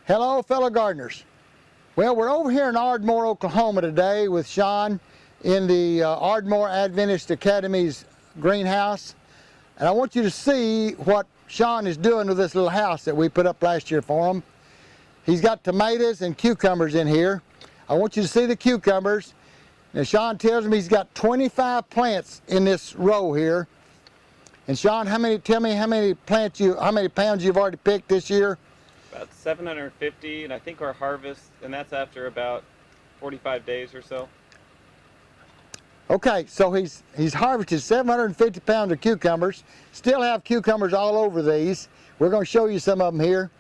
Hello, fellow gardeners. Well, we're over here in Ardmore, Oklahoma today with Sean in the Ardmore Adventist Academy's greenhouse. And I want you to see what Sean is doing with this little house that we put up last year for him. He's got tomatoes and cucumbers in here. I want you to see the cucumbers. Now, Sean tells me he's got 25 plants in this row here. And Sean, tell me how many pounds you've already picked this year? About 750, and I think our harvest, and that's after about 45 days or so. Okay, so he's harvested 750 pounds of cucumbers. Still have cucumbers all over these. We're going to show you some of them here.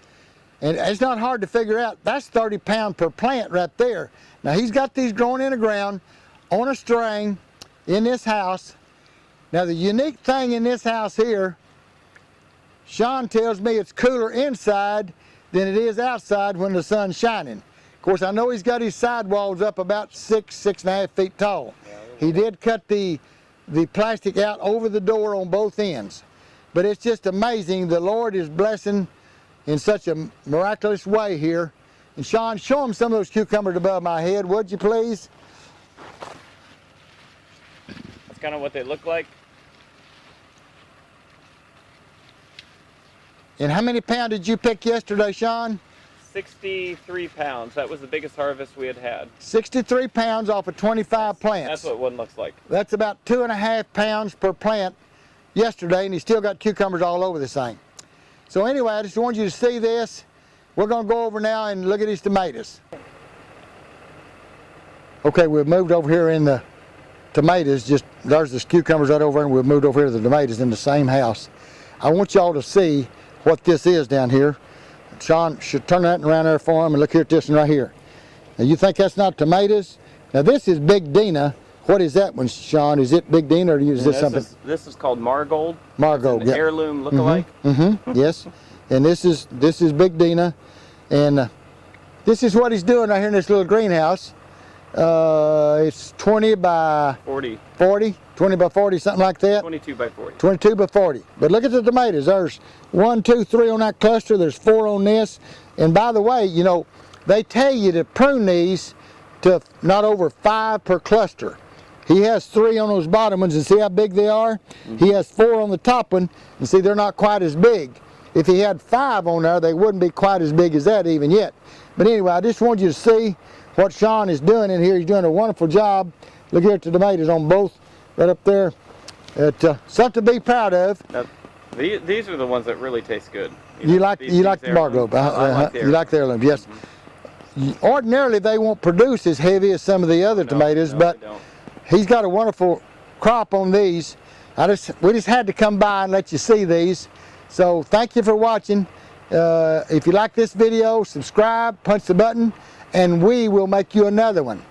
And it's not hard to figure out. That's 30 pounds per plant right there. Now he's got these growing in the ground on a string in this house. Now the unique thing in this house here, Sean tells me it's cooler inside than it is outside when the sun's shining. Of course, I know he's got his sidewalls up about 6.5 feet tall. He did cut the plastic out over the door on both ends. But it's just amazing. The Lord is blessing in such a miraculous way here. And Sean, show him some of those cucumbers above my head, would you please? That's kind of what they look like. And how many pounds did you pick yesterday, Sean? 63 pounds. That was the biggest harvest we had. 63 pounds off of 25 plants. That's what one looks like. That's about 2.5 pounds per plant yesterday, and he's still got cucumbers all over this thing. So anyway, I just want you to see this. We're going to go over now and look at these tomatoes. Okay, we've moved over here in the tomatoes. There's the cucumbers right over there, and we've moved over here to the tomatoes in the same house. I want y'all to see what this is down here. Sean should turn that around there for him, and look here at this one right here. Now you think that's not tomatoes? Now this is Big Dina. What is that one, Sean? Is it Big Dina, or is this something? This is called Margold. Margold, it's an heirloom look-alike. Yes. And this is Big Dina, and this is what he's doing right here in this little greenhouse. It's 20 by 40, 20 by 40, something like that. 22 by 40. 22 by 40. But look at the tomatoes. There's 1, 2, 3 on that cluster. There's 4 on this. And by the way, you know, they tell you to prune these to not over 5 per cluster. He has 3 on those bottom ones, and see how big they are? He has 4 on the top one, and see, they're not quite as big. If he had 5 on there, they wouldn't be quite as big as that even yet. But anyway, I just want you to see what Sean is doing in here. He's doing a wonderful job. Look here at the tomatoes on both, right up there. Something to be proud of. These are the ones that really taste good. You like the Margold? You like the heirloom, yes. Ordinarily, they won't produce as heavy as some of the other tomatoes, but he's got a wonderful crop on these. We just had to come by and let you see these. So thank you for watching. If you like this video, subscribe, punch the button, and we will make you another one.